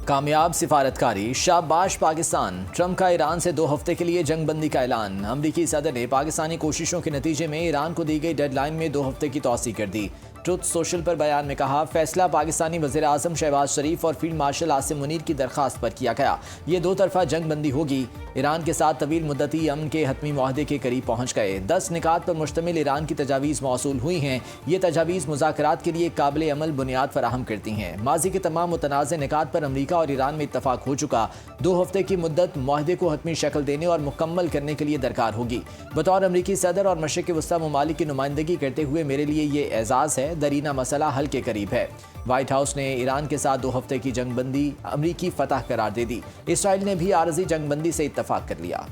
कामयाब सिफारतकारी, शाबाश पाकिस्तान। ट्रंप का ईरान से 2 हफ्ते के लिए जंग बंदी का ऐलान। अमरीकी सदर ने पाकिस्तानी कोशिशों के नतीजे में ईरान को दी गई डेडलाइन में 2 हफ्ते की तौसी कर दी। ट्रुथ सोशल पर बयान में कहा, फैसला पाकिस्तानी वज़ीर आज़म शहबाज शरीफ और फील्ड मार्शल आसिम मुनीर की दरख्वास्त पर किया गया। ये 2 तरफा जंग बंदी होगी। ईरान के साथ तवील मुद्दती अमन के हतमी मुआहदे के करीब पहुँच गए। 10 निकात पर मुश्तमिल ईरान की तजावीज़ मौसूल हुई हैं। ये तजावीज़ मुज़ाकरात के लिए काबिल अमल बुनियाद फराहम करती हैं। माजी के तमाम मुतनाज़ निकात पर अमरीका और ईरान में इत्तफाक हो चुका। 2 हफ्ते की मुद्दत मुआहदे को हतमी शक्ल देने और मुकम्मल करने के लिए दरकार होगी। बतौर अमरीकी सदर और मशरिक़ वस्ता ममालिक की नुमाइंदगी करते हुए मेरे लिए ये एजाज़ है। दरीना मसला हल के करीब है। व्हाइट हाउस ने ईरान के साथ 2 हफ्ते की जंग बंदी अमरीकी फतह करार दे दी। इसराइल ने भी आरजी जंग बंदी से इत्तफाक कर लिया।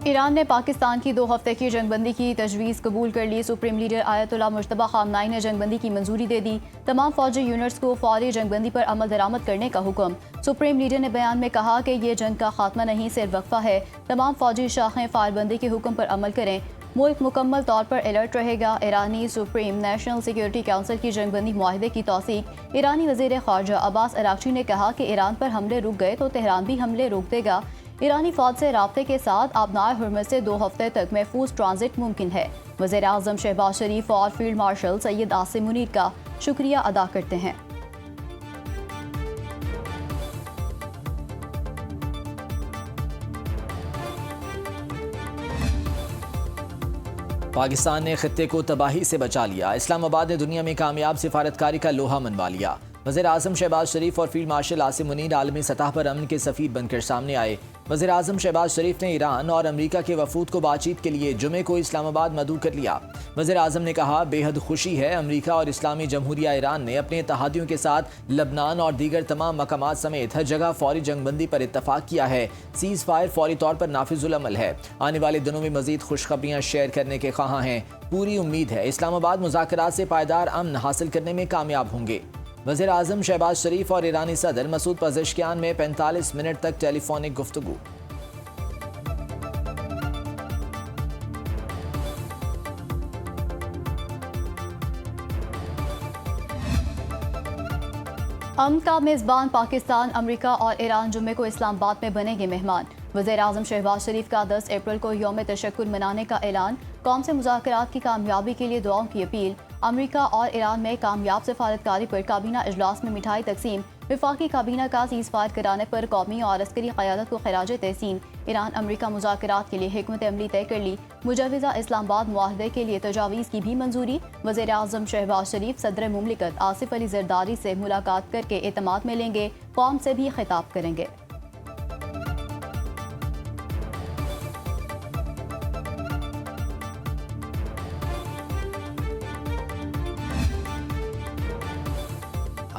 ईरान ने पाकिस्तान की 2 हफ्ते की जंगबंदी की तजवीज़ कबूल कर ली। Supreme leader Ayatollah Mojtaba Khamenei ने जंगबंदी की मंजूरी दे दी। तमाम फौजी यूनिट्स को फौरी जंगबंदी पर अमल दरामद करने का हुक्म। सुप्रीम लीडर ने बयान में कहा कि यह जंग का खात्मा नहीं, सिर्फ वक्फा है। तमाम फौजी शाखें फायरबंदी के हुक्म पर अमल करें। मुल्क मुकम्मल तौर पर अलर्ट रहेगा। ईरानी सुप्रीम नेशनल सिक्योरिटी काउंसिल की जंगबंदी मुआहदे की तौसीक। ईरानी वज़ीर ख़ारजा अब्बास अरागची ने कहा कि ईरान पर हमले रुक गए तो तेहरान भी हमले रोक देगा। ईरानी फौज से राब्ते के साथ आबनाए हुर्मुज़ से 2 हफ्ते तक महफूज ट्रांजिट मुमकिन है। वज़ीर आज़म शहबाज शरीफ और फील्ड मार्शल सैयद आसिम मुनीर का शुक्रिया अदा करते हैं। पाकिस्तान ने खित्ते को तबाही से बचा लिया। इस्लामाबाद ने दुनिया में कामयाब सिफारतकारी का लोहा मनवा लिया। वज़ीर आज़म शहबाज शरीफ और फील्ड मार्शल आसिम मुनीर आलमी सतह पर अमन के सफ़ीर बनकर सामने आए। वज़ीर आज़म शहबाज शरीफ ने ईरान और अमरीका के वफूद को बातचीत के लिए जुमे को इस्लामाबाद मदऊ कर लिया। वज़ीर आज़म ने कहा, बेहद खुशी है अमरीका और इस्लामी जमहूरिया ईरान ने अपने इत्तेहादियों के साथ लबनान और दीगर तमाम मकामात समेत हर जगह फौरी जंगबंदी पर इत्तफाक किया है। सीज़ फायर फौरी तौर पर नाफिजुल अमल है। आने वाले दिनों में मज़ीद खुशखबरियाँ शेयर करने के ख्वाहां हैं। पूरी उम्मीद है इस्लामाबाद मुज़ाकरात से पायदार अमन हासिल करने में कामयाब होंगे। वज़ीर आज़म शहबाज शरीफ और ईरानी सदर मसूद पज़ेश्कियान में 45 मिनट तक टेलीफोनिक गुफ्तगू। अमन का मेज़बान पाकिस्तान, अमरीका और ईरान जुम्मे को इस्लामाबाद में बनेंगे मेहमान। वज़ीर आज़म शहबाज शरीफ का 10 अप्रैल को यौम तशक्कुर मनाने का ऐलान। कौम से मुज़ाकरात की कामयाबी के लिए दुआओं की अपील। अमरीका और ईरान में कामयाब सिफारतकारी पर काबीना इजलास में मिठाई तकसीम। वफाकी काबीना का सीज़ फायर कराने पर कौमी और अस्करी क़यादत को खराज तहसीन। ईरान अमरीका मुज़ाकरात के लिए हिकमत अमली तय कर ली। मुजवज़ा इस्लामाबाद मुआहदे के लिए तजावीज़ की भी मंजूरी। वज़ीर आज़म शहबाज शरीफ सदर मुमलिकत आसिफ अली ज़रदारी से मुलाकात करके एतमाद में लेंगे। कौम से भी खिताब करेंगे।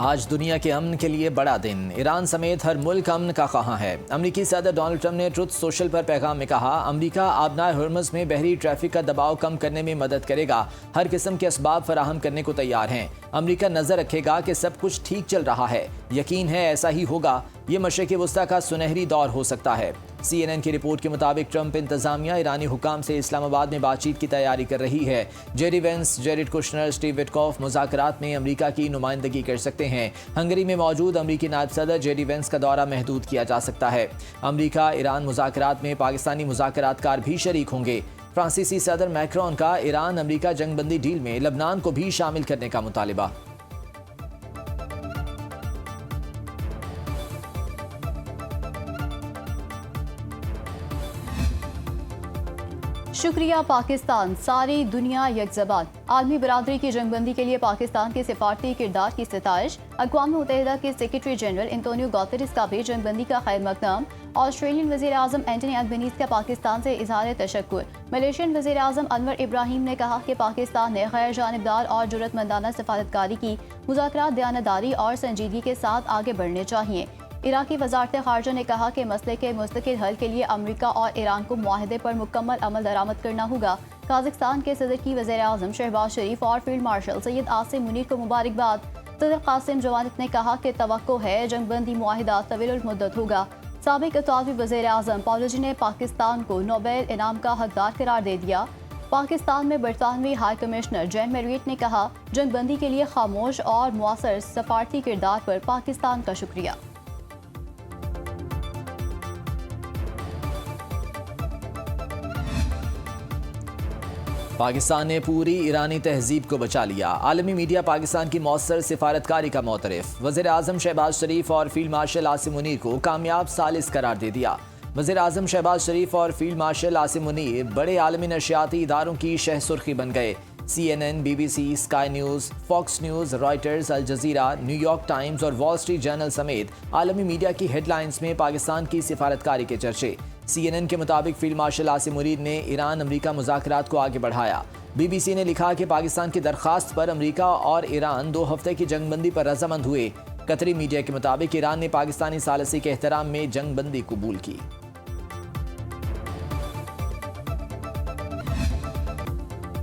आज दुनिया के अमन के लिए बड़ा दिन। ईरान समेत हर मुल्क अमन का ख्वाहां है। अमरीकी सदर डोनाल्ड ट्रंप ने ट्रुथ सोशल पर पैगाम में कहा, अमरीका आबनाए हुर्मुज़ में बहरी ट्रैफिक का दबाव कम करने में मदद करेगा। हर किस्म के असबाब फराहम करने को तैयार हैं। अमरीका नजर रखेगा कि सब कुछ ठीक चल रहा है। यकीन है ऐसा ही होगा। ये मशरिक़ वस्ता का सुनहरी दौर हो सकता है। CNN की रिपोर्ट के मुताबिक ट्रंप इंतजामिया ईरानी हुकाम से इस्लामाबाद में बातचीत की तैयारी कर रही है। JD Vance, Jared Kushner, Steve Witkoff मुज़ाकरात में अमरीका की नुमाइंदगी कर सकते हैं। हंगरी में मौजूद अमरीकी नायब सदर जेडी वेंस का दौरा महदूद किया जा सकता है। अमरीका ईरान मुज़ाकरात में पाकिस्तानी मुज़ाकरातकार भी शरीक होंगे। फ्रांसीसी सदर मैक्रोन का ईरान अमरीका जंगबंदी डील में लबनान को भी शामिल करने का मुतालिबा। शुक्रिया पाकिस्तान, सारी दुनिया यकज़बान। आलमी बरादरी की जंगबंदी के लिए पाकिस्तान के सिफारती किरदार की सितारिश। अक़वाम मुत्तहिदा के सेक्रेटरी जनरल एंटोनियो गुतेरेस का भी जंगबंदी का खैर मकदम। ऑस्ट्रेलियन वज़ीर आज़म एंटनी अल्बनीज़ का पाकिस्तान से इज़हार तशक्कुर। मलेशियन वज़ीर आज़म अनवर इब्राहिम ने कहा कि पाकिस्तान ने गैर जानिबदार और जुर्रतमंदाना सिफारतकारी की। मुज़ाकरात दयानतदारी और संजीदगी के साथ आगे बढ़ने चाहिए। इराकी वज़ारत ख़ारजा ने कहा कि मसले के मुस्तकिल हल के लिए अमरीका और ईरान को मुआहदे पर मुकम्मल अमल दरामद करना होगा। काज़ाख्स्तान के सदर की वज़ीर आज़म शहबाज शरीफ और फील्ड मार्शल सैयद आसिम मुनीर को मुबारकबाद। सदर कासिम जवानित ने कहा कि तवक्को है जंगबंदी मुआहिदा तवील मुद्दत होगा। साबिक इतालवी वज़ीर आज़म पॉलोजी ने पाकिस्तान को नोबेल इनाम का हकदार करार दे दिया। पाकिस्तान में बरतानवी हाई कमिश्नर जैन मैरियट ने कहा, जंगबंदी के लिए खामोश और मुआसर सफारती किरदार पर पाकिस्तान का शुक्रिया। पाकिस्तान ने पूरी ईरानी तहजीब को बचा लिया। आलमी मीडिया पाकिस्तान की मौसर सिफारतकारी का मोतरफ। वज़ीर आज़म शहबाज शरीफ और फील्ड मार्शल आसिम मुनीर को कामयाब सालिस करार दे दिया। वज़ीर आज़म शहबाज शरीफ और फील्ड मार्शल आसिम मुनीर बड़े आलमी नशियाती इदारों की शह सुर्खी बन गए। CNN, BBC, sky news, fox news, Reuters, Al Jazeera, New York times और वॉल स्ट्रीट जर्नल समेत आलमी मीडिया की हेडलाइंस में पाकिस्तान की सिफारतकारी के चर्चे। CNN के मुताबिक फील्ड मार्शल आसिम मुनीर ने ईरान अमरीका मुज़ाकरात को आगे बढ़ाया। BBC ने लिखा कि पाकिस्तान की दरख्वास्त पर अमरीका और ईरान 2 हफ्ते की जंगबंदी पर रजामंद हुए। कतरी मीडिया के मुताबिक ईरान ने पाकिस्तानी सालिसी के एहतराम में जंगबंदी कबूल की।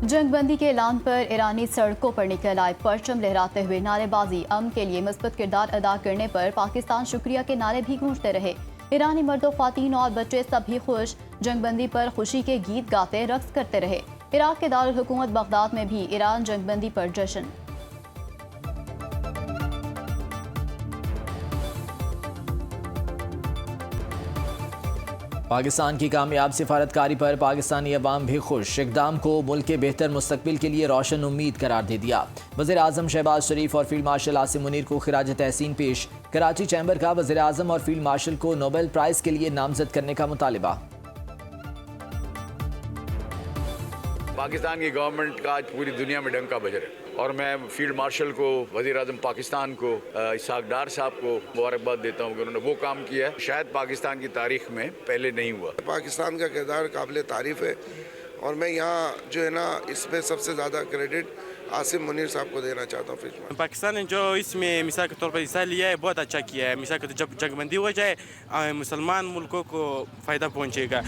जंगबंदी के ऐलान पर ईरानी सड़कों पर निकल आए, परचम लहराते हुए नारेबाजी। अमन के लिए मुस्बत किरदार अदा करने पर पाकिस्तान शुक्रिया के नारे भी गूंजते रहे। ईरानी मर्दों, ख्वातीन और बच्चे सभी खुश, जंगबंदी पर खुशी के गीत गाते रक्स करते रहे। इराक के दारुल हुकूमत बगदाद में भी ईरान जंगबंदी पर जश्न। पाकिस्तान की कामयाब सिफारतकारी पर पाकिस्तानी अवाम भी खुश। इक़दाम को मुल्क के बेहतर मुस्तकबिल के लिए रोशन उम्मीद करार दे दिया। वज़ीर आज़म शहबाज शरीफ और फील्ड मार्शल आसिम मुनीर को खिराज तहसीन पेश। कराची चैम्बर का वज़ीर आज़म और फील्ड मार्शल को नोबेल प्राइज़ के लिए नामजद करने का मुतालिबा। पाकिस्तान की गवर्नमेंट का आज पूरी दुनिया में डंका बज रहा है और मैं फील्ड मार्शल को, वज़ीर आज़म पाकिस्तान को, इसहाक डार साहब को मुबारकबाद देता हूँ कि उन्होंने वो काम किया है शायद पाकिस्तान की तारीख में पहले नहीं हुआ। पाकिस्तान का किरदार काबिल तारीफ़ है और मैं यहाँ जो है ना इसमें सबसे ज़्यादा क्रेडिट आसिम मुनीर साहब को देना चाहता हूँ। पाकिस्तान ने जो इसमें मिसाल के तौर पर हिस्सा लिया है बहुत अच्छा किया है। मिसाल के जब जंगबंदी हो जाए मुसलमान मुल्कों को फ़ायदा पहुँचेगा।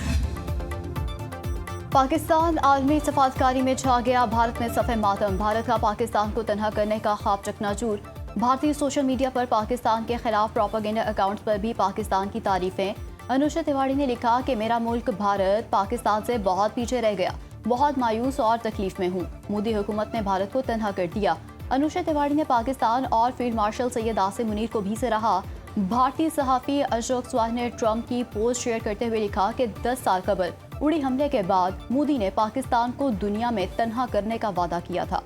पाकिस्तान आलमी सफारतकारी में छा गया, भारत में सफ़े मातम। भारत का पाकिस्तान को तनहा करने का ख्वाब चकनाचूर। भारतीय सोशल मीडिया पर पाकिस्तान के खिलाफ प्रोपेगेंडा अकाउंट्स पर भी पाकिस्तान की तारीफें। अनुषा तिवारी ने लिखा कि मेरा मुल्क भारत पाकिस्तान से बहुत पीछे रह गया, बहुत मायूस और तकलीफ में हूँ। मोदी हुकूमत ने भारत को तनहा कर दिया। अनुषा तिवारी ने पाकिस्तान और फील्ड मार्शल सैयद आसिम मुनीर को भी सराहा। भारतीय सहाफ़ी अशोक स्वान ने ट्रंप की पोस्ट शेयर करते हुए लिखा कि 10 साल कबल उड़ी हमले के बाद मोदी ने पाकिस्तान को दुनिया में तन्हा करने का वादा किया था।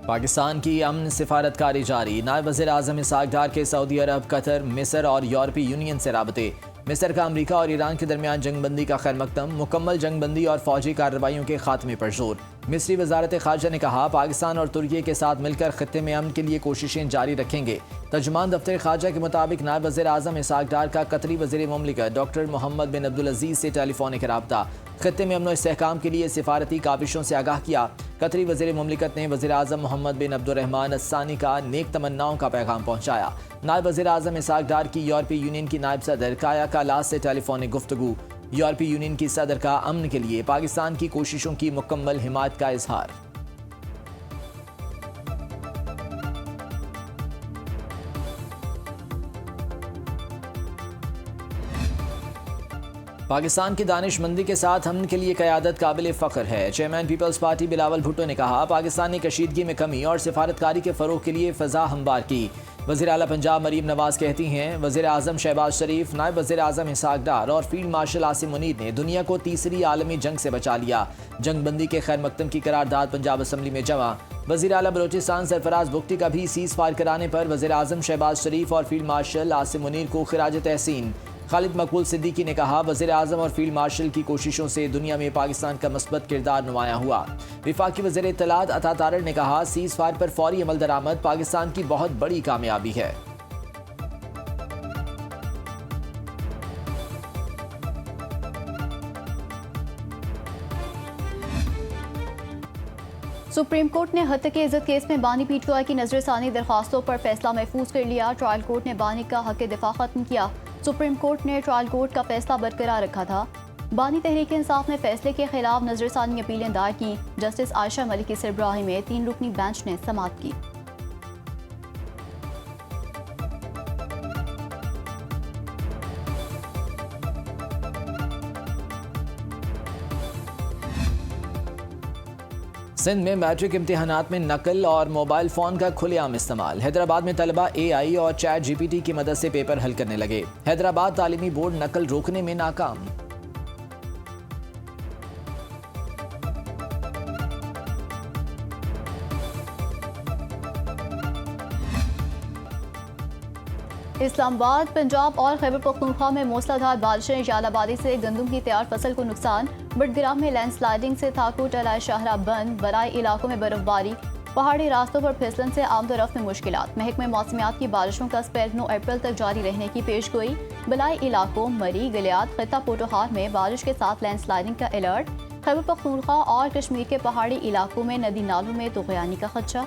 पाकिस्तान की अमन सिफारतकारी जारी। नायब वज़ीर आज़म इसहाक डार के सऊदी अरब, कतर, मिस्र और यूरोपीय यूनियन से राबते। मिस्र का अमरीका और ईरान के दरमियान जंगबंदी का खैर मकदम। मुकम्मल जंगबंदी और फौजी कार्रवाइयों के खात्मे पर जोर। मिस्री वजारत खारजा ने कहा, पाकिस्तान और तुर्की के साथ मिलकर खित्ते में अमन के लिए कोशिशें जारी रखेंगे। तर्जुमान दफ्तर खारजा के मुताबिक नायब वज़ीर आज़म इसहाक डार का कतरी वज़ीर मुमलिकत डॉक्टर मोहम्मद बिन अब्दुल अजीज़ से टेलीफोनिक राब्ता। खित्ते में अमन इस्तेहकाम के लिए सिफारती काविशों से आगाह किया। कतरी वज़ीर मुमलिकत ने वज़ीर आज़म मोहम्मद बिन अब्दुर्रहमान अस्सानी का नेक तमन्नाओं का पैगाम पहुँचाया। नायब वज़ीर आज़म इसहाक डार की यूरोपीय यूनियन की नायब सदर काया कालास से टेलीफोनिक गुफ्तगू। यूरोपीय यूनियन की सदर का अमन के लिए पाकिस्तान की कोशिशों की मुकम्मल हिमायत का इजहार। पाकिस्तान की दानिशमंदी के साथ अमन के लिए क़यादत काबिल फ़ख्र है। Chairman people's party Bilawal Bhutto ने कहा, पाकिस्तान ने कशीदगी में कमी और सिफारतकारी के फ़रोग़ के लिए फ़ज़ा हमवार की। वज़ीर आला पंजाब मरीम नवाज़ कहती हैं, वज़ीर आज़म शहबाज शरीफ, नायब वज़ीर आज़म इसहाक डार और फील्ड मार्शल आसिम मुनीर ने दुनिया को तीसरी आलमी जंग से बचा लिया। जंगबंदी के खैर मकदम की करारदाद पंजाब असम्बली में जमा। वज़ीर आला बलोचिस्तान सरफराज बुख्ती का भी सीज़ फायर कराने पर वज़ीर आज़म शहबाज शरीफ और फील्ड मार्शल आसिम मुनीर को खिराज तहसीन। खालिद मकबूल सिद्दीकी ने कहा, वज़ीर आज़म और फील्ड मार्शल की कोशिशों से दुनिया में पाकिस्तान का मस्बत किरदार नुमाया हुआ। विफाकी वज़ीर इत्तलात अता तारड़ ने कहा, सीज़ फायर पर फौरी अमल दरामद पाकिस्तान की बहुत बड़ी कामयाबी है। सुप्रीम कोर्ट ने हत्या के इज्जत केस में बानी पीटीआई की नजरसानी दरखास्तों पर फैसला महफूज कर लिया। ट्रायल कोर्ट ने बानी का हक दिफा खत्म किया। सुप्रीम कोर्ट ने ट्रायल कोर्ट का फैसला बरकरार रखा था। बानी तहरीक इंसाफ ने फैसले के खिलाफ नजरसानी अपीलें दायर की। जस्टिस आयशा मलिक की सरबराही में 3 रुकनी बेंच ने समाअत की। सिंध में मैट्रिक इम्तिहानात में नकल और मोबाइल फ़ोन का खुलेआम इस्तेमाल। हैदराबाद में तलबा AI और चैट GPT की मदद से पेपर हल करने लगे। हैदराबाद तालीमी बोर्ड नकल रोकने में नाकाम। इस्लामाबाद, पंजाब और खैबर पख्तूनख्वा में मूसलाधार बारिशें, जालाबादी से गंदम की तैयार फसल को नुकसान। बडग्राम में लैंडस्लाइडिंग से थाको टलाई शाहरा बंद। बराई इलाकों में बर्फबारी, पहाड़ी रास्तों पर फिसलन से आमदोरफ्त में मुश्किलात। महकमे मौसमियात की बारिशों का स्पेल 9 अप्रैल तक जारी रहने की पेशगोई। बलाई इलाकों मरी, गलियात, खिता पोटोहार में बारिश के साथ लैंडस्लाइडिंग का अलर्ट। खैबर पख्तूनख्वा और कश्मीर के पहाड़ी इलाकों में नदी नालों में तुगयानी का खदशा।